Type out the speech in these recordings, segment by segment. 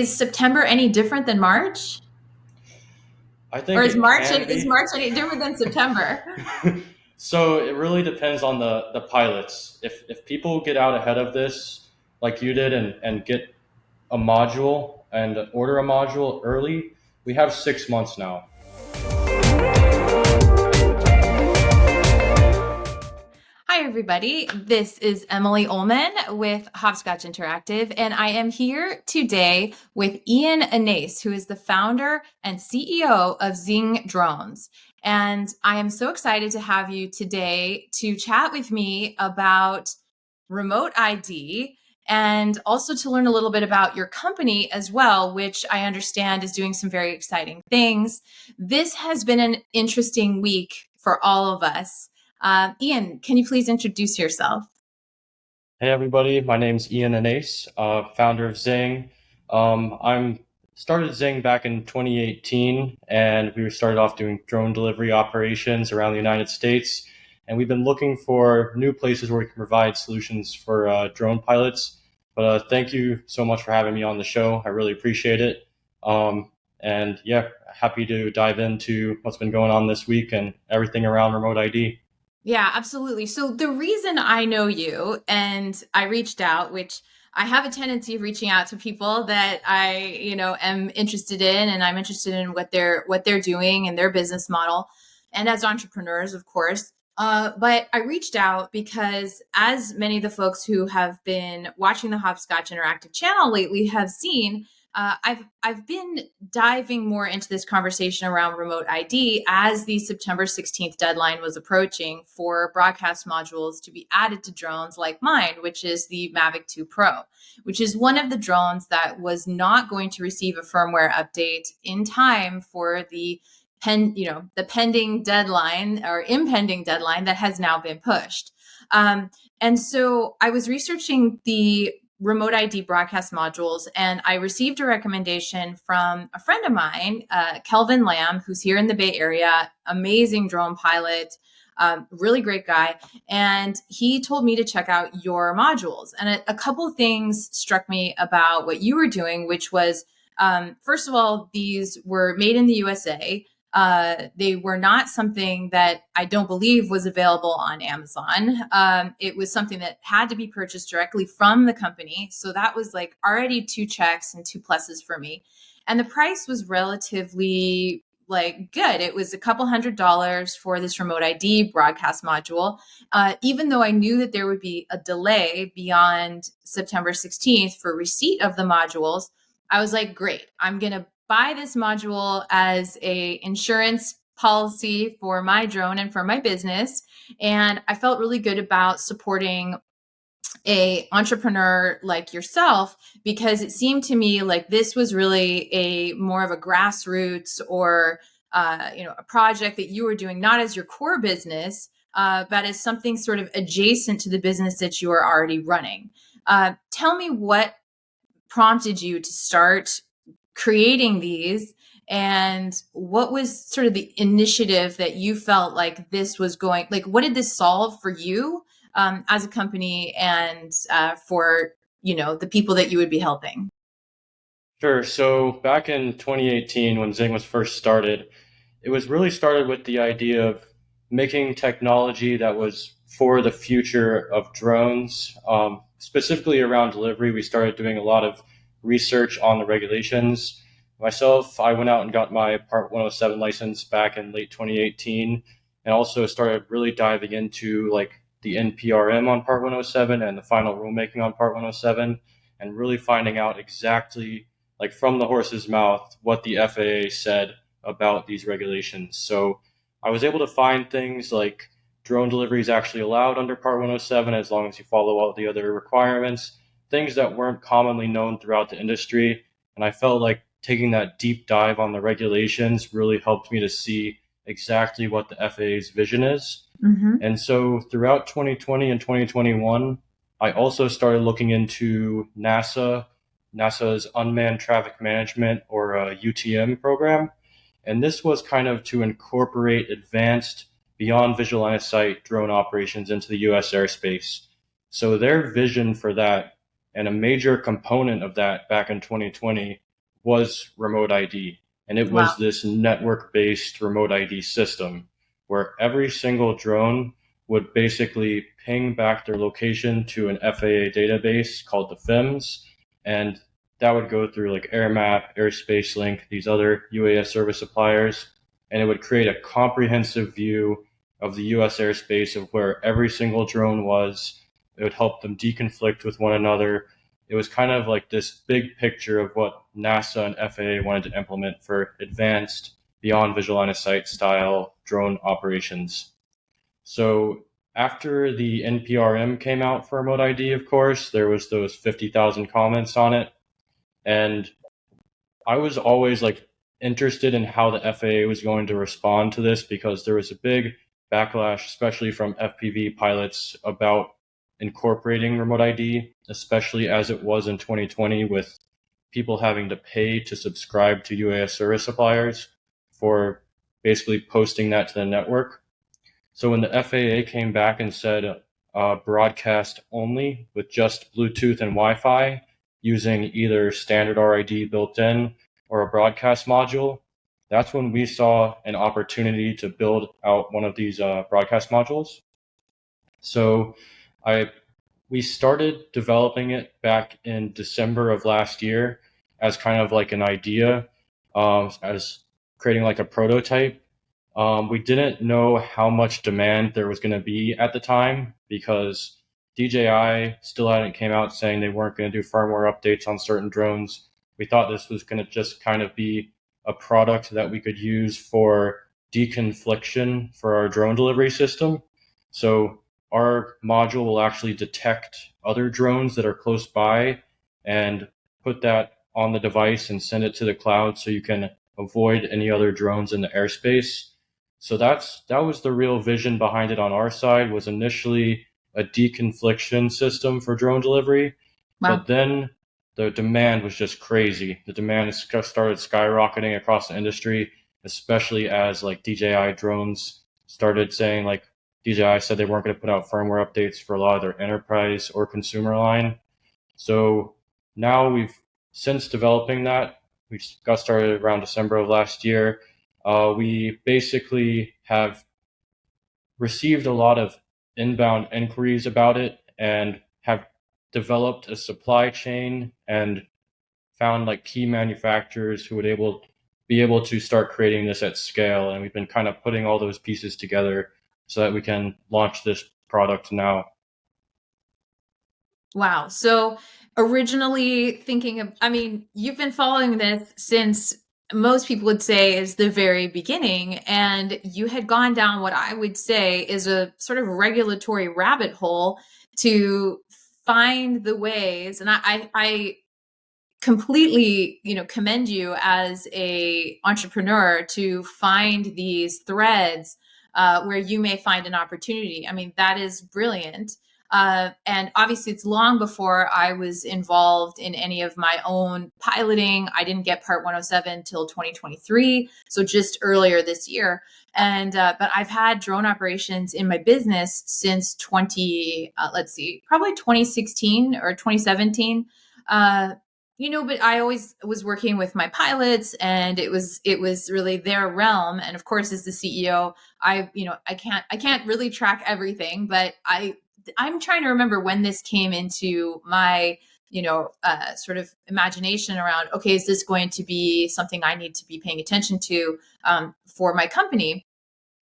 Is September any different than March? I Or think is it March can is be. March any different than September? So it really depends on the pilots. If people get out ahead of this, like you did, and get a module and order a module early, we have 6 months now. Hi, everybody. This is Emily Ullman with Hopscotch Interactive, and I am here today with Ian Annase, who is the founder and CEO of Zing Drones. And I am so excited to have you today to chat with me about remote ID and also to learn a little bit about your company as well, which I understand is doing some very exciting things. This has been an interesting week for all of us. Ian, can you please introduce yourself? Hey everybody, my name's Ian Annase, founder of Zing. I'm started Zing back in 2018, and we started off doing drone delivery operations around the United States. And we've been looking for new places where we can provide solutions for drone pilots. But thank you so much for having me on the show. I really appreciate it. And yeah, happy to dive into what's been going on this week and everything around remote ID. Yeah, absolutely. So the reason I know you and I reached out, which I have a tendency of reaching out to people that am interested in, and I'm interested in what they're doing and their business model, and as entrepreneurs, of course. But I reached out because, as many of the folks who have been watching the Hopscotch Interactive channel lately have seen, I've been diving more into this conversation around remote ID as the September 16th deadline was approaching for broadcast modules to be added to drones like mine, which is the Mavic 2 Pro, which is one of the drones that was not going to receive a firmware update in time for the pending deadline or impending deadline that has now been pushed. And so I was researching the remote ID broadcast modules. And I received a recommendation from a friend of mine, Kelvin Lamb, who's here in the Bay Area, amazing drone pilot, really great guy. And he told me to check out your modules. And a couple of things struck me about what you were doing, which was, first of all, these were made in the USA. They were not something that I don't believe was available on Amazon. It was something that had to be purchased directly from the company. So that was like already two checks and two pluses for me. And the price was relatively like good. It was a couple $100s for this remote ID broadcast module. Even though I knew that there would be a delay beyond September 16th for receipt of the modules, I was like, great, I'm going to buy this module as a insurance policy for my drone and for my business. And I felt really good about supporting a entrepreneur like yourself because it seemed to me like this was really a more of a grassroots or a project that you were doing not as your core business, but as something sort of adjacent to the business that you are already running. Tell me what prompted you to start creating these, and what was sort of the initiative that you felt like this was going, like what did this solve for you as a company and for the people that you would be helping? Sure. So back in 2018, when Zing was first started, it was really started with the idea of making technology that was for the future of drones, specifically around delivery. We started doing a lot of research on the regulations. Myself, I went out and got my Part 107 license back in late 2018, and also started really diving into like the NPRM on Part 107 and the final rulemaking on Part 107, and really finding out exactly, like from the horse's mouth, what the FAA said about these regulations. So I was able to find things like drone delivery is actually allowed under Part 107 as long as you follow all the other requirements, things that weren't commonly known throughout the industry. And I felt like taking that deep dive on the regulations really helped me to see exactly what the FAA's vision is. Mm-hmm. And so throughout 2020 and 2021, I also started looking into NASA's Unmanned Traffic Management, or UTM program. And this was kind of to incorporate advanced beyond visual line of sight drone operations into the US airspace. So their vision for that, and a major component of that back in 2020, was remote ID. And it Wow. was this network based remote ID system where every single drone would basically ping back their location to an FAA database called the FIMS. And that would go through like AirMap, Airspace Link, these other UAS service suppliers. And it would create a comprehensive view of the US airspace of where every single drone was. It would help them deconflict with one another. It was kind of like this big picture of what NASA and FAA wanted to implement for advanced, beyond visual line of sight style drone operations. So after the NPRM came out for remote ID, of course, there was those 50,000 comments on it. And I was always like interested in how the FAA was going to respond to this because there was a big backlash, especially from FPV pilots, about incorporating remote ID, especially as it was in 2020 with people having to pay to subscribe to UAS service suppliers for basically posting that to the network. So when the FAA came back and said broadcast only with just Bluetooth and Wi-Fi using either standard RID built in or a broadcast module, that's when we saw an opportunity to build out one of these broadcast modules. So I we started developing it back in December of last year as kind of like an idea, as creating like a prototype. We didn't know how much demand there was going to be at the time because DJI still hadn't came out saying they weren't going to do firmware updates on certain drones. We thought this was going to just kind of be a product that we could use for deconfliction for our drone delivery system. So our module will actually detect other drones that are close by and put that on the device and send it to the cloud so you can avoid any other drones in the airspace. So that was the real vision behind it on our side, was initially a deconfliction system for drone delivery, Wow. but then the demand was just crazy. The demand started skyrocketing across the industry, especially as like DJI drones started saying like DJI said they weren't going to put out firmware updates for a lot of their enterprise or consumer line. So now since developing that, we got started around December of last year. We basically have received a lot of inbound inquiries about it and have developed a supply chain and found like key manufacturers who would be able to start creating this at scale. And we've been kind of putting all those pieces together so that we can launch this product now. Wow. So originally thinking of, I mean, you've been following this since most people would say is the very beginning, and you had gone down what I would say is a sort of regulatory rabbit hole to find the ways. And I completely, commend you as a entrepreneur to find these threads where you may find an opportunity. I mean, that is brilliant. And obviously, it's long before I was involved in any of my own piloting. I didn't get Part 107 till 2023, so just earlier this year. And but I've had drone operations in my business since let's see, probably 2016 or 2017. Uh, but I always was working with my pilots, and it was really their realm. And of course, as the CEO, I can't really track everything, but I'm trying to remember when this came into my sort of imagination around, okay, is this going to be something I need to be paying attention to for my company?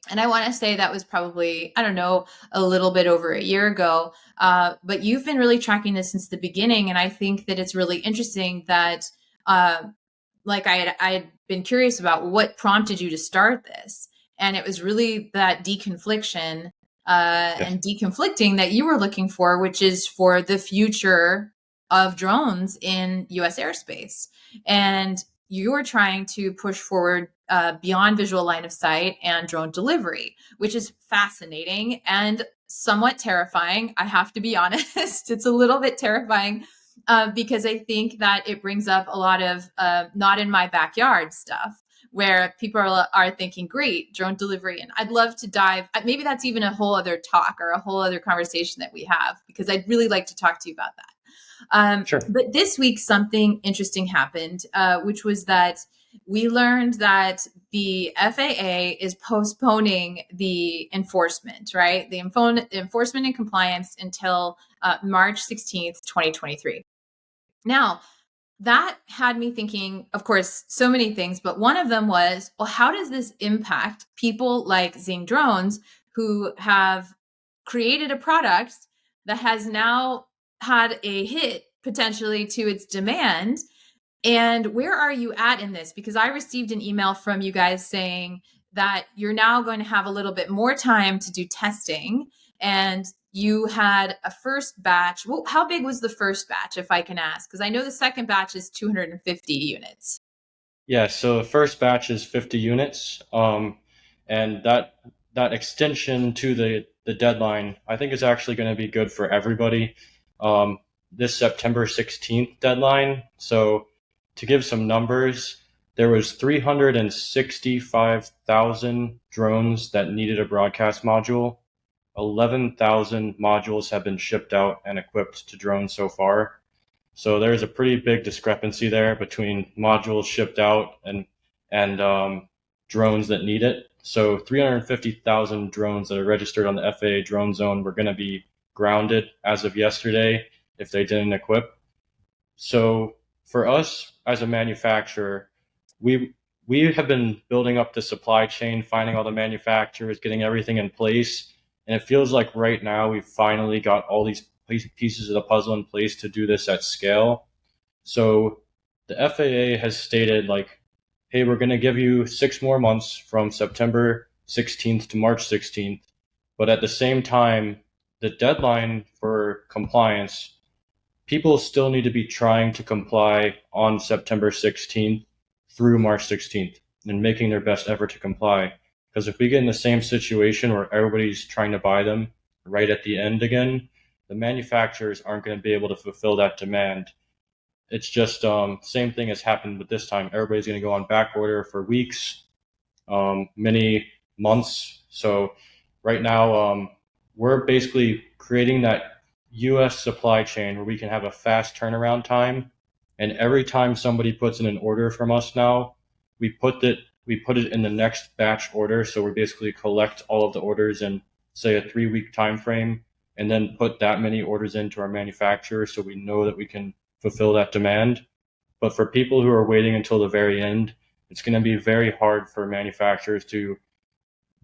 And I want to say that was probably, I don't know, a little bit over a year ago. But you've been really tracking this since the beginning. And I think that it's really interesting that, like I had been curious about what prompted you to start this. And it was really that deconfliction Yes. and deconflicting that you were looking for, which is for the future of drones in US airspace. And you were trying to push forward beyond visual line of sight and drone delivery, which is fascinating and somewhat terrifying. I have to be honest. It's a little bit terrifying because I think that it brings up a lot of not in my backyard stuff where people are thinking, great, drone delivery. And I'd love to dive. Maybe that's even a whole other talk or a whole other conversation that we have, because I'd really like to talk to you about that. Sure. But this week, something interesting happened, which was that we learned that the FAA is postponing the enforcement, right? The enforcement and compliance until March 16th, 2023. Now, that had me thinking, of course, so many things, but one of them was, well, how does this impact people like Zing Drones who have created a product that has now had a hit potentially to its demand? And where are you at in this? Because I received an email from you guys saying that you're now going to have a little bit more time to do testing. And you had a first batch. Well, how big was the first batch, if I can ask? Because I know the second batch is 250 units. Yeah, so the first batch is 50 units, and that extension to the deadline, I think, is actually going to be good for everybody. Um, this September 16th deadline. So to give some numbers, there was 365,000 drones that needed a broadcast module. 11,000 modules have been shipped out and equipped to drones so far. So there's a pretty big discrepancy there between modules shipped out and drones that need it. So 350,000 drones that are registered on the FAA drone zone were going to be grounded as of yesterday if they didn't equip. So for us as a manufacturer, we we have been building up the supply chain, finding all the manufacturers, getting everything in place, and it feels like right now we've finally got all these pieces of the puzzle in place to do this at scale. So the FAA has stated like, hey, we're going to give you 6 more months from September 16th to March 16th, but at the same time, the deadline for compliance, people still need to be trying to comply on September 16th through March 16th and making their best effort to comply. Because if we get in the same situation where everybody's trying to buy them right at the end again, the manufacturers aren't going to be able to fulfill that demand. It's just same thing has happened with this time. Everybody's going to go on back order for weeks, many months. So right now, we're basically creating that U.S. supply chain where we can have a fast turnaround time. And every time somebody puts in an order from us now, we put it in the next batch order. So we basically collect all of the orders in, say, a 3 week time frame, and then put that many orders into our manufacturer so we know that we can fulfill that demand. But for people who are waiting until the very end, it's going to be very hard for manufacturers to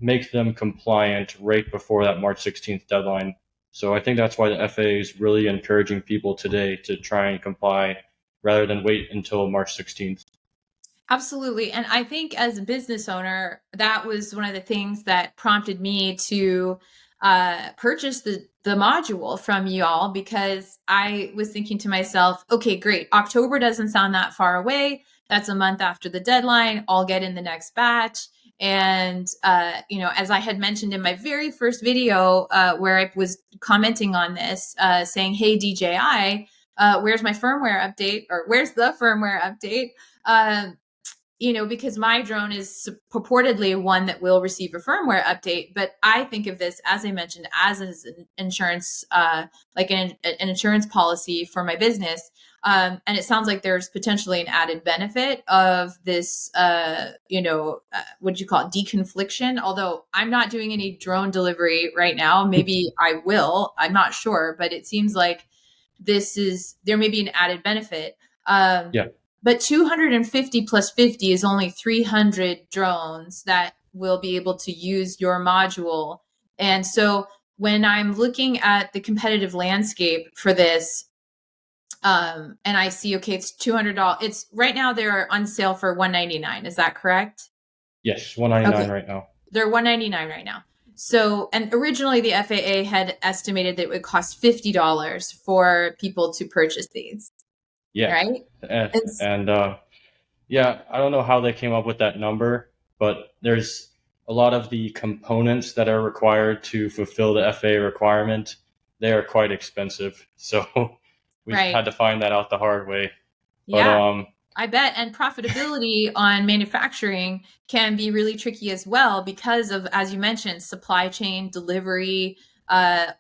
make them compliant right before that March 16th deadline. So I think that's why the FAA is really encouraging people today to try and comply rather than wait until March 16th. Absolutely. And I think as a business owner, that was one of the things that prompted me to purchase the module from you all, because I was thinking to myself, okay, great. October doesn't sound that far away. That's a month after the deadline. I'll get in the next batch. And, as I had mentioned in my very first video where I was commenting on this, saying, hey, DJI, where's my firmware update, or where's the firmware update? Because my drone is purportedly one that will receive a firmware update. But I think of this, as I mentioned, as an insurance, like an insurance policy for my business. And it sounds like there's potentially an added benefit of this, what do you call it, deconfliction? Although I'm not doing any drone delivery right now. Maybe I will. I'm not sure. But it seems like there may be an added benefit. Yeah. But 250 plus 50 is only 300 drones that will be able to use your module. And so when I'm looking at the competitive landscape for this, and I see, okay, it's $200. It's right now they're on sale for $199. Is that correct? Yes, 199 Okay. right now. They're $199 right now. So, and originally the FAA had estimated that it would cost $50 for people to purchase these, Yeah. right? And, And and yeah, I don't know how they came up with that number, but there's a lot of the components that are required to fulfill the FAA requirement. They are quite expensive. So we right. had to find that out the hard way. But Yeah. I bet. And profitability on manufacturing can be really tricky as well because of, as you mentioned, supply chain, delivery,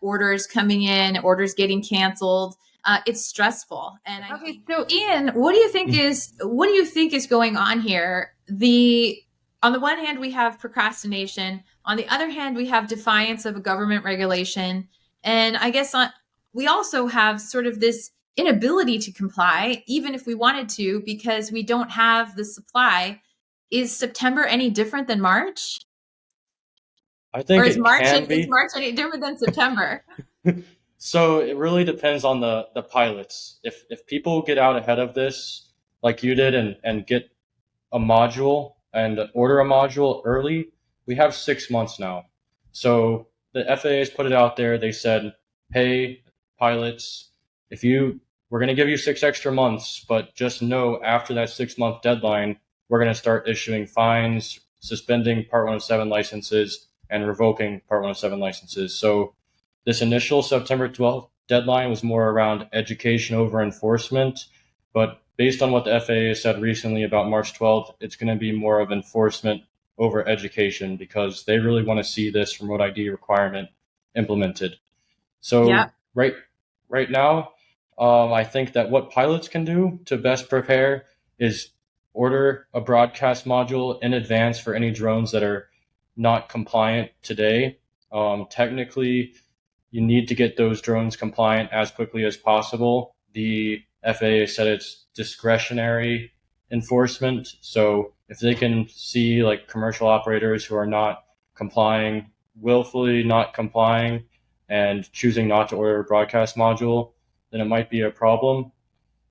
orders coming in, orders getting canceled. it's stressful. And okay, so Ian, what do you think is going on here? The On the one hand, we have procrastination. On the other hand, we have defiance of a government regulation. And I guess we also have sort of this inability to comply, even if we wanted to, because we don't have the supply. Is September any different than March? I Or think is it March can is be. March any different than September? So it really depends on the pilots. If people get out ahead of this, like you did, and get a module and order a module early, we have 6 months now. So the FAA has put it out there. They said, hey, pilots, if you we're going to give you 6 extra months, but just know after that 6 month deadline, we're going to start issuing fines, suspending Part 107 licenses, and revoking Part 107 licenses. So this initial September 12th deadline was more around education over enforcement, but based on what the FAA said recently about March 12th, it's going to be more of enforcement over education because they really want to see this remote ID requirement implemented. Yeah. So right now, I think that what pilots can do to best prepare is order a broadcast module in advance for any drones that are not compliant today. Technically, you need to get those drones compliant as quickly as possible. The FAA said it's discretionary enforcement. So if they can see like commercial operators who are not complying, willfully not complying, and choosing not to order a broadcast module, then it might be a problem.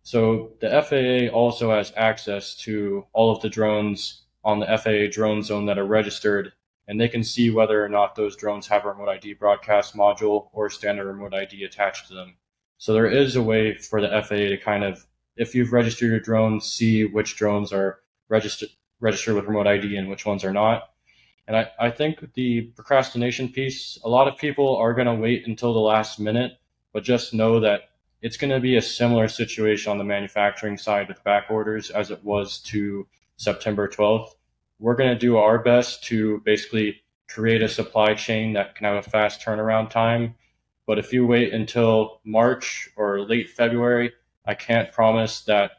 So the FAA also has access to all of the drones on the FAA drone zone that are registered, and they can see whether or not those drones have a remote ID broadcast module or standard remote ID attached to them. So there is a way for the FAA to kind of, if you've registered your drones, see which drones are registered with remote ID and which ones are not. And I think the procrastination piece, a lot of people are going to wait until the last minute, but just know that it's going to be a similar situation on the manufacturing side with back orders as it was to September 12th. We're going to do our best to basically create a supply chain that can have a fast turnaround time. But if you wait until March or late February, I can't promise that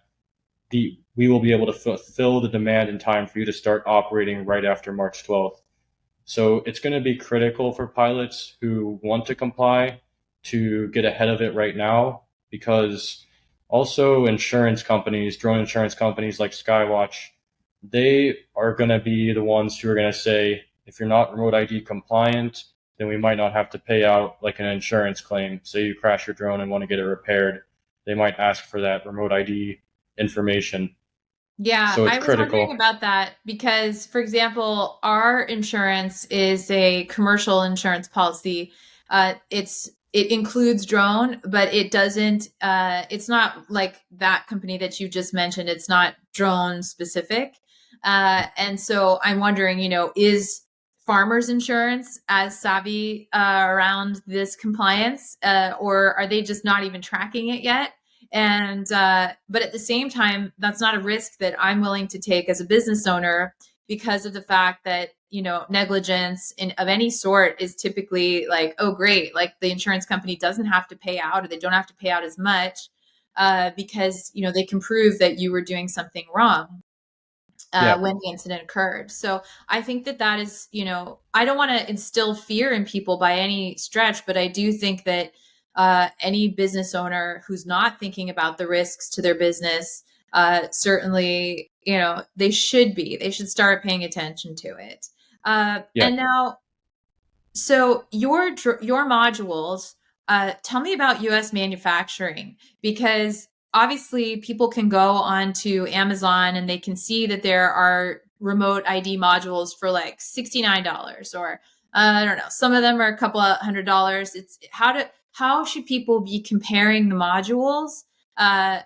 we will be able to fulfill the demand in time for you to start operating right after March 12th. So it's going to be critical for pilots who want to comply to get ahead of it right now, because also insurance companies, drone insurance companies like Skywatch, they are going to be the ones who are going to say, if you're not remote ID compliant, then we might not have to pay out like an insurance claim. Say you crash your drone and want to get it repaired, they might ask for that remote ID information. Yeah, So it's I was wondering critical. about that because, for example, our insurance is a commercial insurance policy. It includes drone, but it doesn't. It's not like that company that you just mentioned. It's not drone specific, and so I'm wondering, is farmers insurance as savvy around this compliance, or are they just not even tracking it yet? And but at the same time, that's not a risk that I'm willing to take as a business owner, because of the fact that negligence of any sort is typically like, oh great, like the insurance company doesn't have to pay out, or they don't have to pay out as much, because they can prove that you were doing something wrong Yeah, when the incident occurred. So I think that is, I don't want to instill fear in people by any stretch, but I do think that any business owner who's not thinking about the risks to their business, certainly, they should start paying attention to it. yeah. And now, so your modules, tell me about U.S. manufacturing, because obviously people can go onto Amazon and they can see that there are remote ID modules for like $69, or I don't know, some of them are a couple of $100. It's how should people be comparing the modules, uh,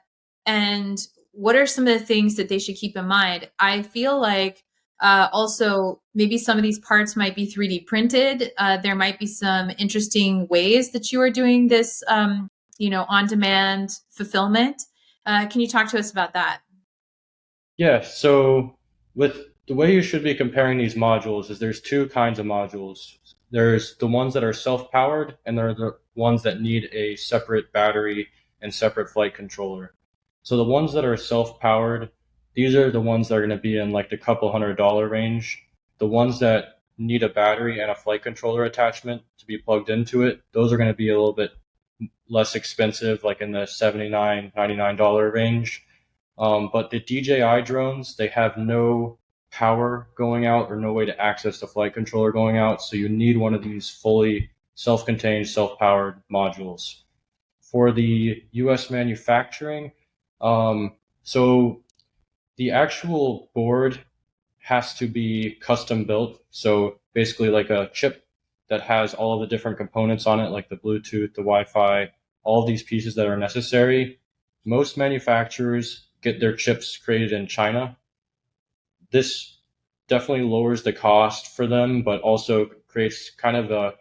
and what are some of the things that they should keep in mind? I feel like also, maybe some of these parts might be 3D printed. There might be some interesting ways that you are doing this, on demand fulfillment. Can you talk to us about that? Yeah, so with the way you should be comparing these modules is there's two kinds of modules. There's the ones that are self-powered, and there are the ones that need a separate battery and separate flight controller. So the ones that are self-powered, these are the ones that are going to be in like the couple $100 range. The ones that need a battery and a flight controller attachment to be plugged into it, those are going to be a little bit less expensive, like in the $79, $99 range. But the DJI drones, they have no power going out or no way to access the flight controller going out. So you need one of these fully self-contained, self-powered modules. For the US manufacturing, so the actual board has to be custom built. So basically like a chip that has all of the different components on it, like the Bluetooth, the Wi-Fi, all of these pieces that are necessary. Most manufacturers get their chips created in China. This definitely lowers the cost for them, but also creates kind of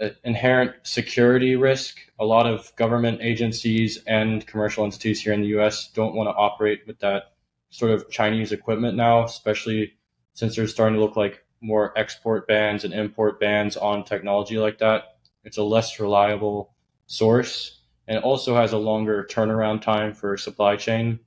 an inherent security risk. A lot of government agencies and commercial entities here in the US don't want to operate with that sort of Chinese equipment now, especially since there's starting to look like more export bans and import bans on technology like that. It's a less reliable source and it also has a longer turnaround time for supply chain.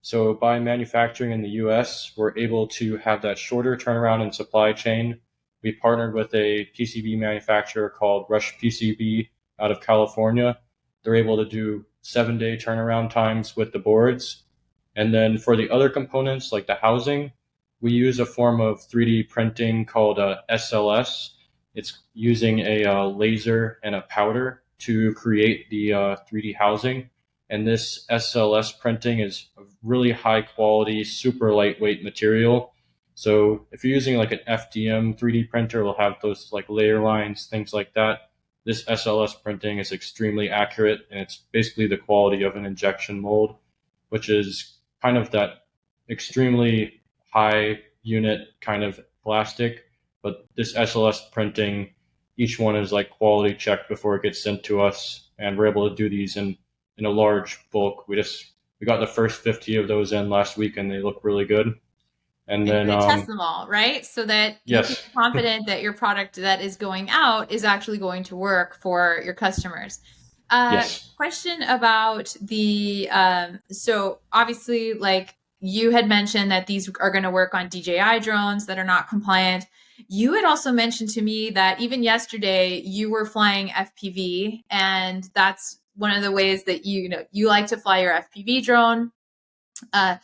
So by manufacturing in the US, we're able to have that shorter turnaround in supply chain. We partnered with a PCB manufacturer called Rush PCB out of California. They're able to do 7-day turnaround times with the boards. And then for the other components, like the housing, we use a form of 3D printing called SLS. It's using a laser and a powder to create the 3D housing. And this SLS printing is a really high quality, super lightweight material. So if you're using like an FDM 3D printer, it'll have those like layer lines, things like that. This SLS printing is extremely accurate and it's basically the quality of an injection mold, which is kind of that extremely high unit kind of plastic. But this SLS printing, each one is like quality checked before it gets sent to us. And we're able to do these in a large bulk. We got the first 50 of those in last week and they look really good. And And then you're gonna test them all, right? So that you can yes, be confident that your product that is going out is actually going to work for your customers. yes. Question about the so obviously like you had mentioned that these are going to work on DJI drones that are not compliant. You had also mentioned to me that even yesterday you were flying FPV, and that's one of the ways that you know you like to fly your FPV drone. Uh,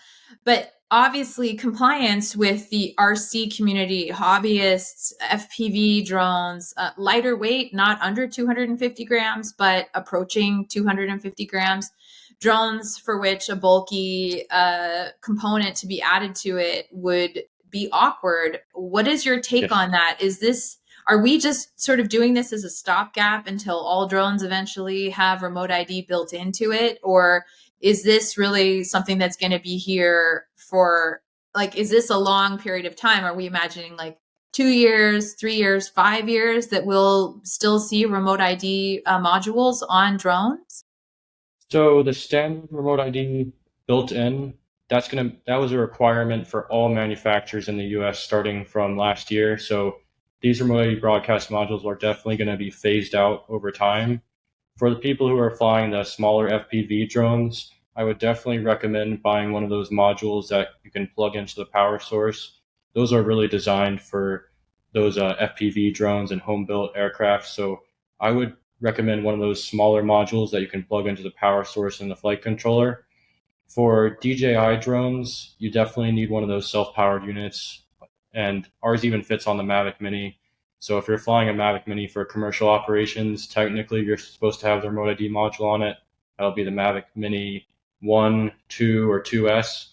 but obviously, compliance with the RC community, hobbyists, FPV drones, lighter weight, not under 250 grams, but approaching 250 grams, drones for which a bulky component to be added to it would be awkward. What is your take Yes. on that? Are we just sort of doing this as a stopgap until all drones eventually have remote ID built into it? Or is this really something that's going to be here for like, is this a long period of time? Are we imagining like 2 years, 3 years, 5 years that we'll still see remote ID modules on drones? So the standard remote ID built in, that was a requirement for all manufacturers in the US starting from last year. So these remote ID broadcast modules are definitely going to be phased out over time. For the people who are flying the smaller FPV drones, I would definitely recommend buying one of those modules that you can plug into the power source. Those are really designed for those FPV drones and home built aircraft. So I would recommend one of those smaller modules that you can plug into the power source and the flight controller. For DJI drones, you definitely need one of those self powered units, and ours even fits on the Mavic Mini. So if you're flying a Mavic Mini for commercial operations, technically you're supposed to have the remote ID module on it. That'll be the Mavic Mini 1, 2, or 2S.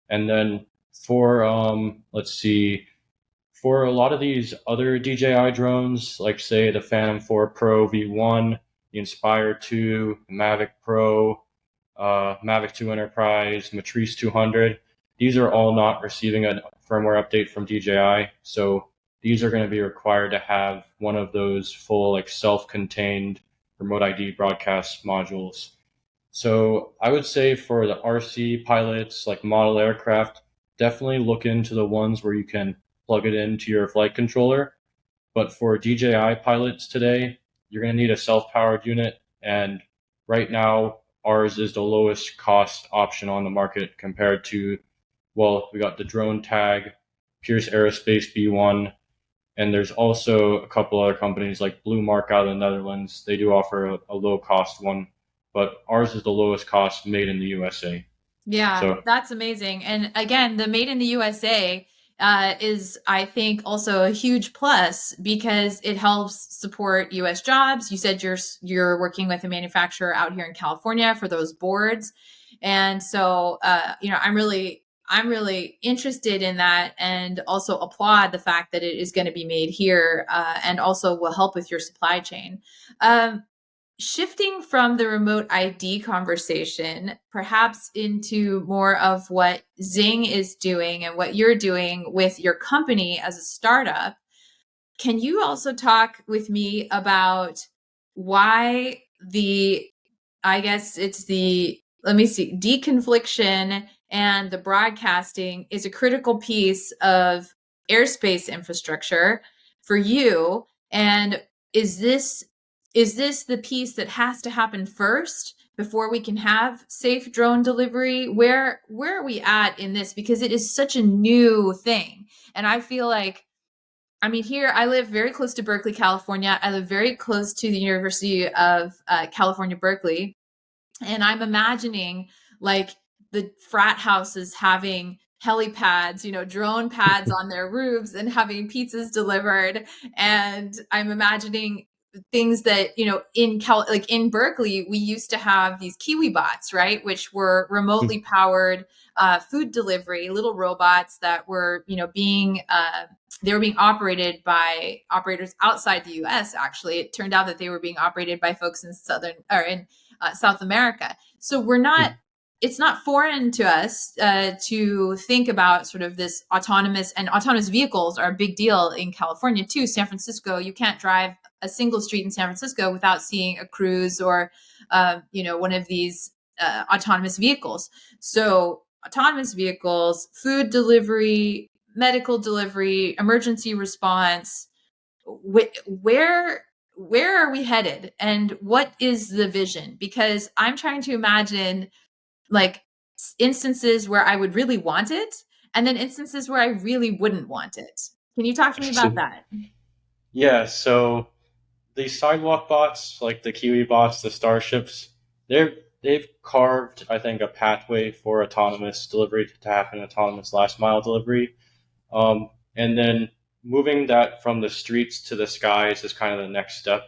And then for, let's see, for a lot of these other DJI drones, like say the Phantom 4 Pro V1, the Inspire 2, the Mavic Pro, Mavic 2 Enterprise, Matrice 200, these are all not receiving a firmware update from DJI. So these are going to be required to have one of those full like self-contained remote ID broadcast modules. So I would say for the RC pilots, like model aircraft, definitely look into the ones where you can plug it into your flight controller. But for DJI pilots today, you're going to need a self-powered unit. And right now, ours is the lowest cost option on the market compared to, well, we got the drone tag, Pierce Aerospace B1, and there's also a couple other companies like Blue Mark out of the Netherlands. They do offer a low cost one, but ours is the lowest cost made in the USA. Yeah, So that's amazing. And again, the Made in the USA is, I think, also a huge plus because it helps support U.S. jobs. You said you're working with a manufacturer out here in California for those boards, and so I'm really interested in that, and also applaud the fact that it is going to be made here, and also will help with your supply chain. Um, Shifting from the remote ID conversation, perhaps into more of what Zing is doing and what you're doing with your company as a startup, can you also talk with me about why the, I guess it's the, let me see, deconfliction and the broadcasting is a critical piece of airspace infrastructure for you? And is this is this the piece that has to happen first before we can have safe drone delivery? Where are we at in this? Because it is such a new thing. And I feel like, I mean, here I live very close to Berkeley, California. I live very close to the University of California, Berkeley. And I'm imagining like the frat houses having helipads, drone pads on their roofs and having pizzas delivered. And I'm imagining things that, like in Berkeley, we used to have these Kiwi bots, right? Which were remotely powered food delivery, little robots that were, they were being operated by operators outside the US. Actually, it turned out that they were being operated by folks in South America. So it's not foreign to us to think about sort of this autonomous vehicles are a big deal in California too. San Francisco, you can't drive a single street in San Francisco without seeing a Cruise or, one of these autonomous vehicles. So autonomous vehicles, food delivery, medical delivery, emergency response, where are we headed and what is the vision? Because I'm trying to imagine like instances where I would really want it and then instances where I really wouldn't want it. Can you talk to me about that? yeah, so these sidewalk bots, like the Kiwi bots, the Starships, they've carved, I think, a pathway for autonomous delivery to happen, autonomous last mile delivery. And then moving that from the streets to the skies is kind of the next step.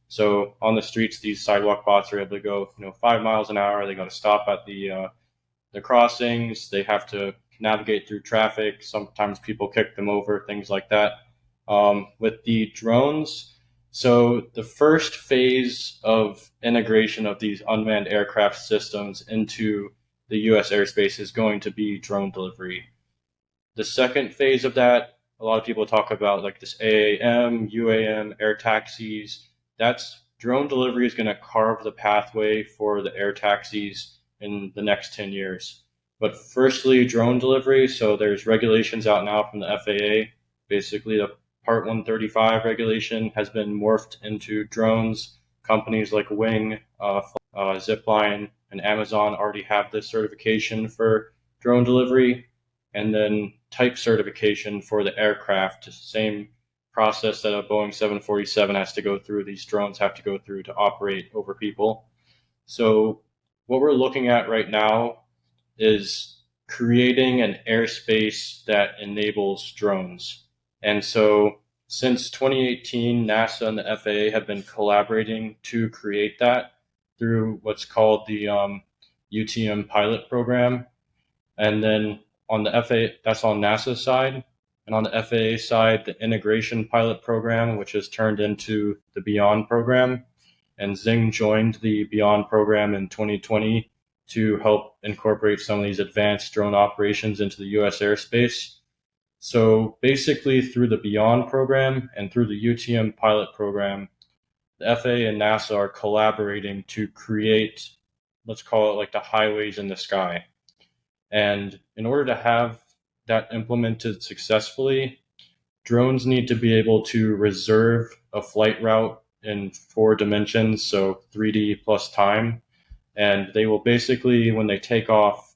So on the streets, these sidewalk bots are able to go, 5 miles an hour. They got to stop at the crossings. They have to navigate through traffic. Sometimes people kick them over, things like that. With the drones, so the first phase of integration of these unmanned aircraft systems into the U.S. airspace is going to be drone delivery. The second phase of that, a lot of people talk about like this AAM, UAM, air taxis. That's drone delivery is going to carve the pathway for the air taxis in the next 10 years. But firstly, drone delivery. So there's regulations out now from the FAA. Basically, the Part 135 regulation has been morphed into drones. Companies like Wing, Zipline, and Amazon already have this certification for drone delivery. And then type certification for the aircraft, same process that a Boeing 747 has to go through, these drones have to go through to operate over people. So what we're looking at right now is creating an airspace that enables drones. And so since 2018, NASA and the FAA have been collaborating to create that through what's called the UTM pilot program. And then on the FAA, that's on NASA's side. And on the FAA side, the integration pilot program, which has turned into the Beyond program. And Zing joined the Beyond program in 2020 to help incorporate some of these advanced drone operations into the US airspace. So basically, through the Beyond program and through the UTM pilot program, the FAA and NASA are collaborating to create, let's call it like the highways in the sky. And in order to have that implemented successfully, drones need to be able to reserve a flight route in 4 dimensions, so 3D plus time. And they will basically, when they take off,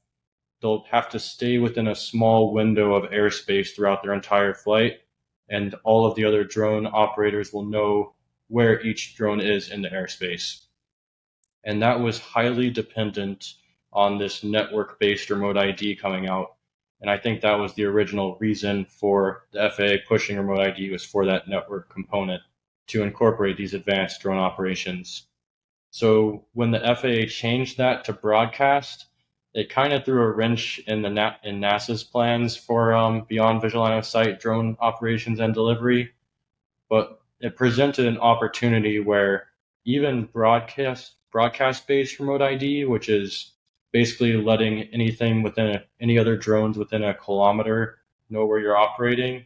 they'll have to stay within a small window of airspace throughout their entire flight, and all of the other drone operators will know where each drone is in the airspace. And that was highly dependent on this network-based remote ID coming out. And I think that was the original reason for the FAA pushing remote ID, was for that network component to incorporate these advanced drone operations. So when the FAA changed that to broadcast, it kind of threw a wrench in NASA's plans for beyond visual line of sight drone operations and delivery. But it presented an opportunity where even broadcast based remote ID, which is basically letting anything any other drones within a kilometer know where you're operating,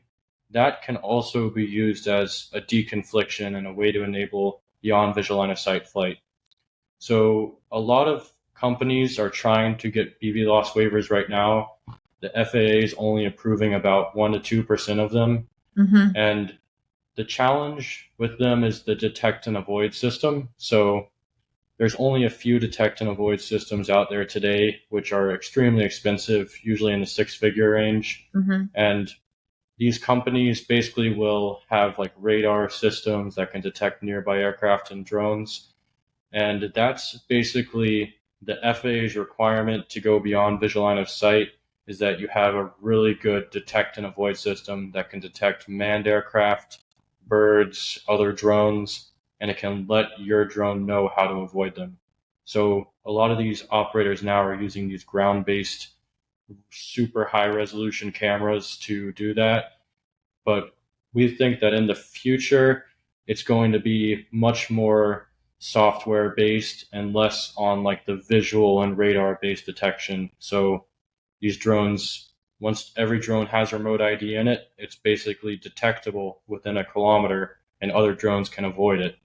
that can also be used as a deconfliction and a way to enable beyond visual line of sight flight. So a lot of companies are trying to get BVLOS waivers right now. The FAA is only approving about 1 to 2% of them. Mm-hmm. And the challenge with them is the detect and avoid system. So there's only a few detect and avoid systems out there today, which are extremely expensive, usually in the six-figure range. Mm-hmm. And these companies basically will have like radar systems that can detect nearby aircraft and drones. And that's basically the FAA's requirement to go beyond visual line of sight, is that you have a really good detect and avoid system that can detect manned aircraft, birds, other drones, and it can let your drone know how to avoid them. So a lot of these operators now are using these ground-based, super high resolution cameras to do that. But we think that in the future, it's going to be much more software based and less on like the visual and radar based detection. So these drones, once every drone has remote ID in it, it's basically detectable within a kilometer and other drones can avoid it.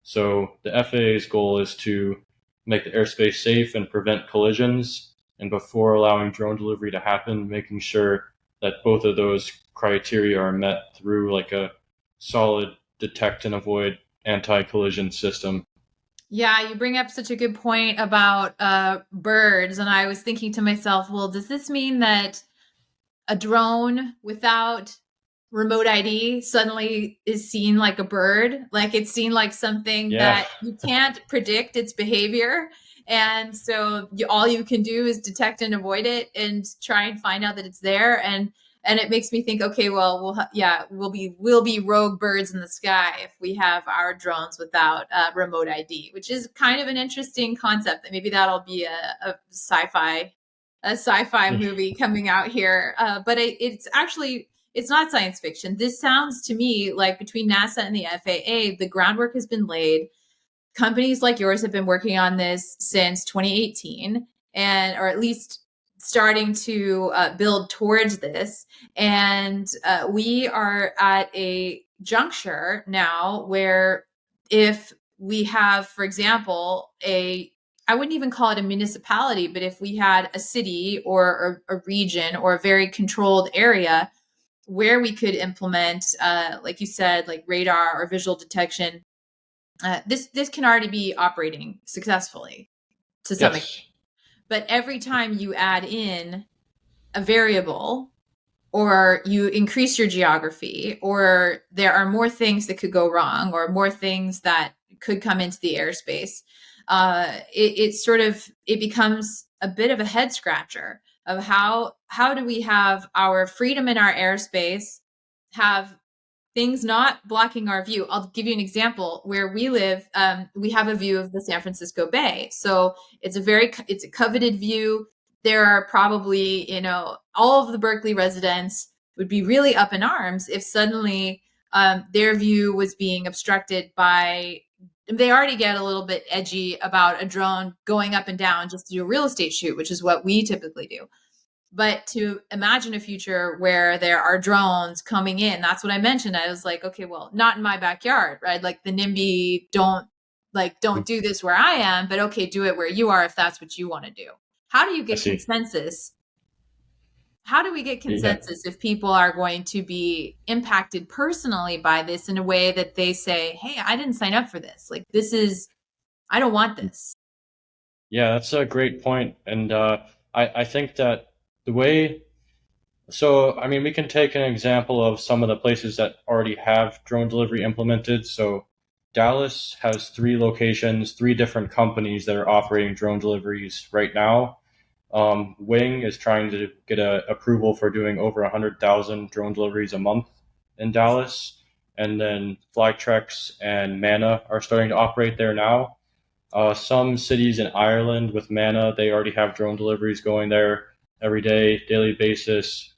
So the FAA's goal is to make the airspace safe and prevent collisions. And before allowing drone delivery to happen, making sure that both of those criteria are met through like a solid detect and avoid anti-collision system. Yeah, you bring up such a good point about birds. And I was thinking to myself, well, does this mean that a drone without remote ID suddenly is seen like a bird? Like it's seen like something Yeah, that you can't predict its behavior. And so all you can do is detect and avoid it and try and find out that it's there. And it makes me think, okay, well, we'll be rogue birds in the sky if we have our drones without remote ID, which is kind of an interesting concept. That maybe that'll be a sci-fi movie coming out here. But it's actually, it's not science fiction. This sounds to me like between NASA and the FAA, the groundwork has been laid. Companies like yours have been working on this since 2018, and or at least starting to build towards this. And we are at a juncture now where if we have, for example, I wouldn't even call it a municipality, but if we had a city or a region or a very controlled area where we could implement, like you said, like radar or visual detection, this can already be operating successfully to some extent. yes, But every time you add in a variable or you increase your geography or there are more things that could go wrong or more things that could come into the airspace, it becomes a bit of a head scratcher of how do we have our freedom in our airspace, have things not blocking our view. I'll give you an example. Where we live, we have a view of the San Francisco Bay, so it's a coveted view. There are probably, all of the Berkeley residents would be really up in arms if suddenly their view was being obstructed by. They already get a little bit edgy about a drone going up and down just to do a real estate shoot, which is what we typically do. But to imagine a future where there are drones coming in, that's what I mentioned. I was like, okay, well, not in my backyard, right? Like the NIMBY don't do this where I am, but okay, do it where you are if that's what you want to do. How do you I get see. consensus? How do we get Yeah, consensus if people are going to be impacted personally by this in a way that they say, hey, I didn't sign up for this. Like, I don't want this. Yeah, that's a great point. And I think that the way, so I mean, we can take an example of some of the places that already have drone delivery implemented. So Dallas has three locations, three different companies that are operating drone deliveries right now. Wing is trying to get a approval for doing over 100,000 drone deliveries a month in Dallas. And then Flytrex and Mana are starting to operate there now. Some cities in Ireland with Mana, they already have drone deliveries going there every day, daily basis.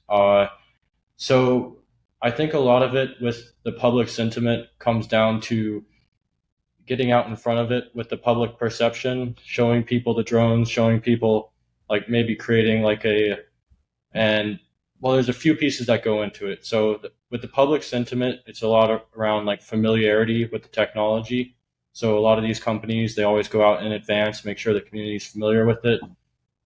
So I think a lot of it with the public sentiment comes down to getting out in front of it with the public perception, showing people the drones, showing people like maybe creating like a and well, there's a few pieces that go into it. So with the public sentiment, it's a lot around like familiarity with the technology. So a lot of these companies, they always go out in advance, make sure the community is familiar with it.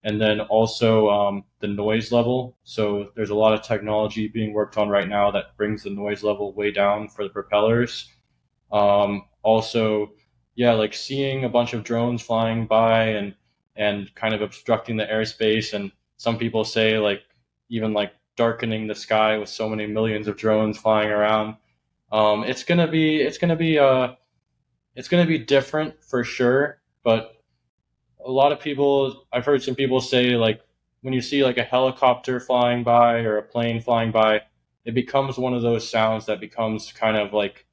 And then also the noise level. So there's a lot of technology being worked on right now that brings the noise level way down for the propellers. Also, yeah, like seeing a bunch of drones flying by and kind of obstructing the airspace, and some people say like even like darkening the sky with so many millions of drones flying around. It's gonna be different for sure, but a lot of people I've heard some people say like when you see like a helicopter flying by or a plane flying by, it becomes one of those sounds that becomes kind of like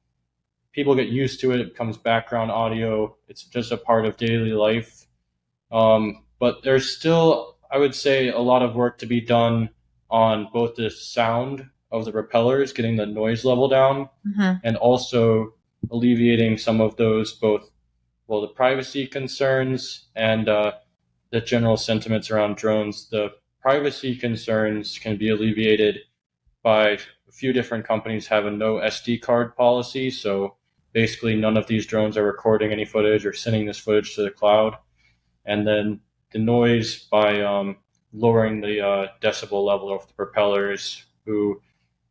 people get used to it. It becomes background audio. It's just a part of daily life. But there's still, I would say, a lot of work to be done on both the sound of the propellers, getting the noise level down, Mm-hmm. and also alleviating some of those both, well, the privacy concerns and the general sentiments around drones. The privacy concerns can be alleviated by a few different companies have a no SD card policy. So basically, none of these drones are recording any footage or sending this footage to the cloud. And then the noise by lowering the decibel level of the propellers. Who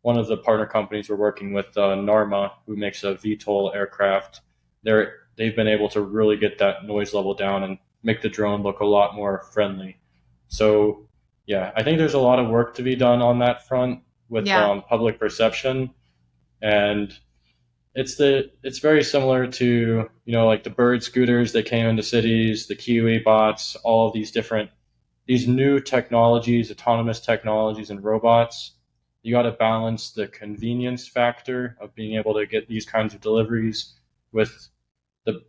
one of the partner companies we're working with, Narma, who makes a VTOL aircraft. They've been able to really get that noise level down and make the drone look a lot more friendly. So yeah, I think there's a lot of work to be done on that front with Yeah. public perception, and it's very similar to like the bird scooters that came into cities, the Kiwi bots, all of these different these new technologies, autonomous technologies, and robots. You got to balance the convenience factor of being able to get these kinds of deliveries with the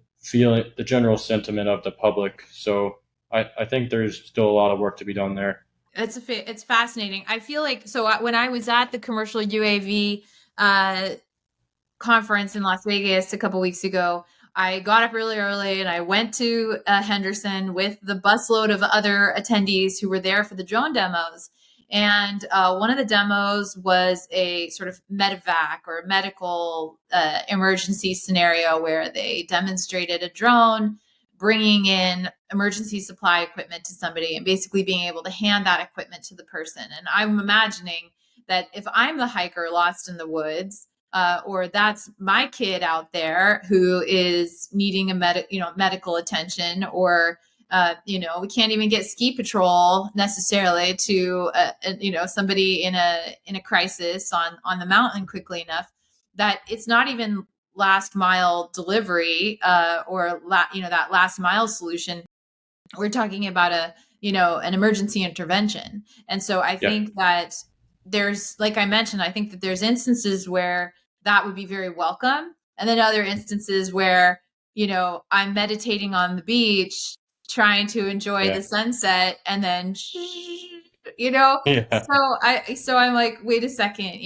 the general sentiment of the public. So I think there's still a lot of work to be done there. It's fascinating. I feel like when I was at the commercial UAV conference in Las Vegas a couple weeks ago, I got up really early and I went to Henderson with the busload of other attendees who were there for the drone demos. And one of the demos was a sort of medevac or medical emergency scenario where they demonstrated a drone bringing in emergency supply equipment to somebody and basically being able to hand that equipment to the person. And I'm imagining that if I'm the hiker lost in the woods, or that's my kid out there who is needing medical attention, or we can't even get ski patrol necessarily to somebody in a crisis on the mountain quickly enough, that it's not even last mile delivery that last mile solution. We're talking about an emergency intervention. And so I Yeah, think that there's, like I mentioned, I think that there's instances where that would be very welcome, and then other instances where I'm meditating on the beach trying to enjoy yeah, the sunset, and then you know yeah, so I'm like, wait a second,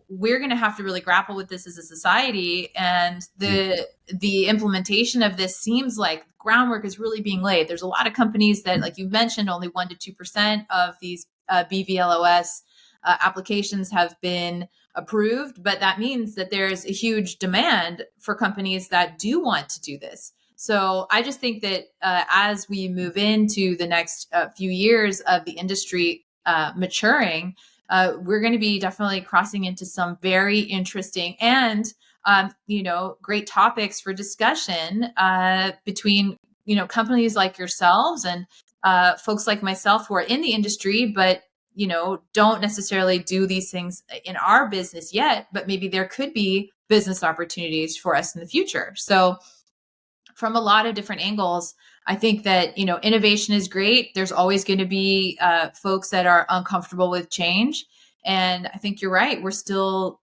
we're going to have to really grapple with this as a society. And the implementation of this seems like groundwork is really being laid. There's a lot of companies that, like you mentioned, only 1 to 2% of these BVLOS applications have been approved, but that means that there's a huge demand for companies that do want to do this. So I just think that as we move into the next few years of the industry maturing, we're going to be definitely crossing into some very interesting and great topics for discussion between companies like yourselves and folks like myself who are in the industry, but don't necessarily do these things in our business yet, but maybe there could be business opportunities for us in the future. So from a lot of different angles, I think that, innovation is great. There's always going to be folks that are uncomfortable with change. And I think you're right. We're still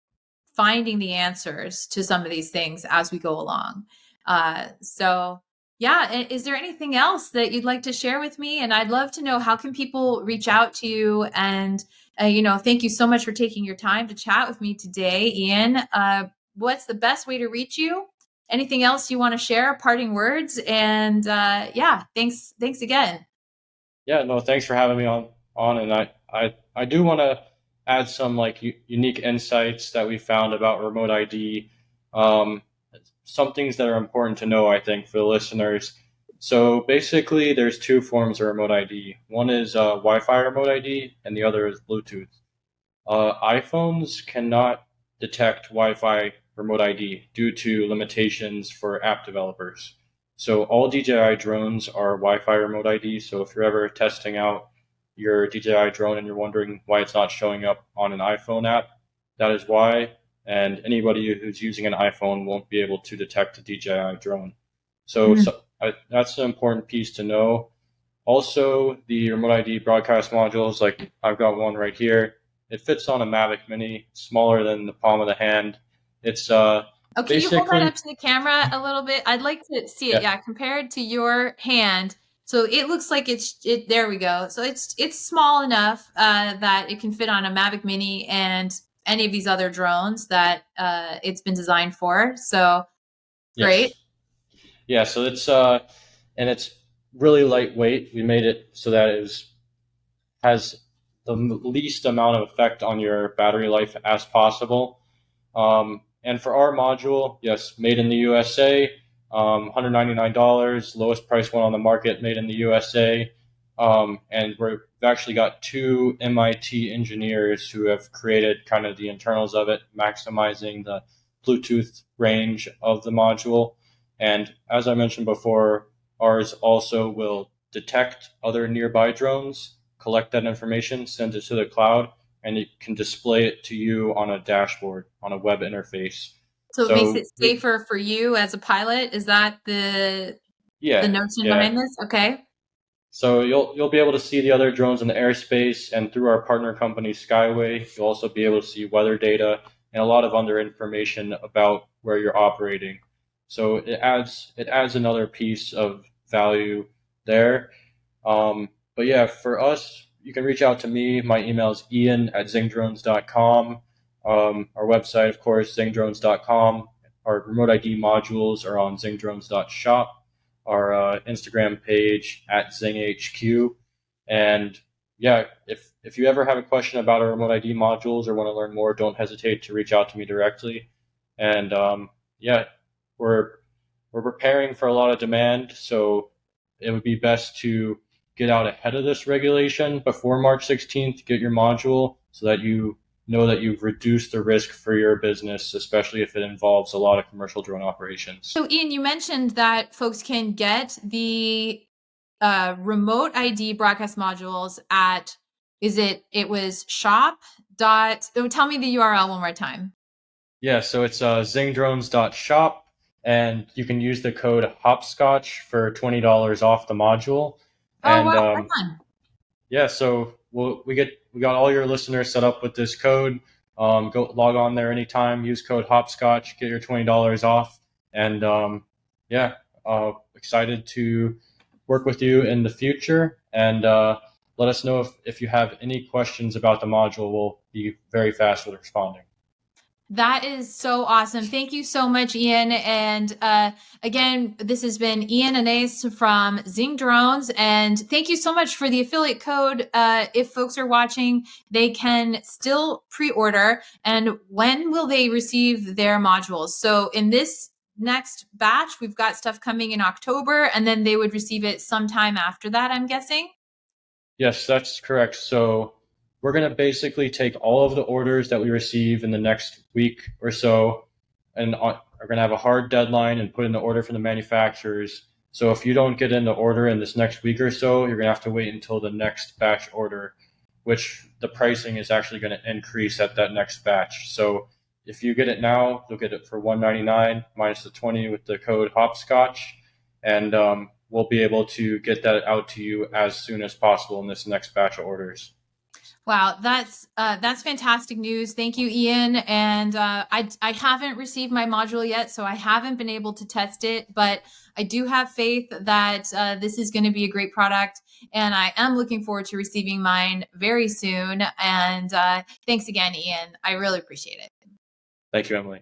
finding the answers to some of these things as we go along. So yeah, is there anything else that you'd like to share with me? And I'd love to know, how can people reach out to you? And thank you so much for taking your time to chat with me today, Ian. What's the best way to reach you? Anything else you want to share? Parting words? And yeah, thanks again. Yeah, no, thanks for having me on, and I do want to add some like unique insights that we found about remote ID. Um, some things that are important to know, I think, for the listeners. So basically, there's two forms of remote ID. One is Wi-Fi remote ID, and the other is Bluetooth. iPhones cannot detect Wi-Fi remote ID due to limitations for app developers. So all DJI drones are Wi-Fi remote ID. So if you're ever testing out your DJI drone and you're wondering why it's not showing up on an iPhone app, that is why. And anybody who's using an iPhone won't be able to detect a DJI drone. That's an important piece to know. Also, the remote ID broadcast modules, like I've got one right here. It fits on a Mavic Mini, smaller than the palm of the hand. It's Oh, can you hold that up basically, to the camera a little bit? I'd like to see it. yeah, Yeah, compared to your hand. So it looks like it. There we go. So it's small enough that it can fit on a Mavic Mini and any of these other drones that it's been designed for. So great. yes, yeah. So and it's really lightweight. We made it so that has the least amount of effect on your battery life as possible. And for our module, yes, made in the USA, $199, lowest price one on the market, made in the USA. And we've actually got two MIT engineers who have created kind of the internals of it, maximizing the Bluetooth range of the module. And as I mentioned before, ours also will detect other nearby drones, collect that information, send it to the cloud, and it can display it to you on a dashboard, on a web interface. So it makes So it safer for you as a pilot. Is that the yeah, notion yeah. behind this? Okay. So you'll be able to see the other drones in the airspace, and through our partner company Skyway, you'll also be able to see weather data and a lot of other information about where you're operating. So it adds another piece of value there. But yeah, for us, you can reach out to me. My email is ian@zingdrones.com. Our website, of course, zingdrones.com. Our remote ID modules are on zingdrones.shop. Our Instagram page @ZingHQ. And yeah, if you ever have a question about our remote ID modules or want to learn more, don't hesitate to reach out to me directly. And yeah, we're we're preparing for a lot of demand, so it would be best to get out ahead of this regulation before March 16th, get your module so that you know that you've reduced the risk for your business, especially if it involves a lot of commercial drone operations. So Ian, you mentioned that folks can get the remote ID broadcast modules at, it was shop dot, oh, tell me the URL one more time. Yeah, so it's zingdrones.shop, and you can use the code Hopscotch for $20 off the module. Oh, And wow, right on. yeah, so we got all your listeners set up with this code. Go log on there anytime. Use code Hopscotch, get your $20 off, and yeah, excited to work with you in the future. And let us know if you have any questions about the module. We'll be very fast with responding. That is so awesome. Thank you so much, Ian. And again, this has been Ian Annase from Zing Drones. And thank you so much for the affiliate code. If folks are watching, they can still pre-order. And when will they receive their modules? So in this next batch, we've got stuff coming in October, and then they would receive it sometime after that, I'm guessing. Yes, that's correct. So we're going to basically take all of the orders that we receive in the next week or so, and are going to have a hard deadline and put in the order from the manufacturers. So if you don't get in the order in this next week or so, you're going to have to wait until the next batch order, which the pricing is actually going to increase at that next batch. So if you get it now, you'll get it for $199 minus the 20 with the code Hopscotch, and we'll be able to get that out to you as soon as possible in this next batch of orders. Wow, that's fantastic news. Thank you, Ian. And I haven't received my module yet, so I haven't been able to test it. But I do have faith that this is going to be a great product, and I am looking forward to receiving mine very soon. And thanks again, Ian. I really appreciate it. Thank you, Emily.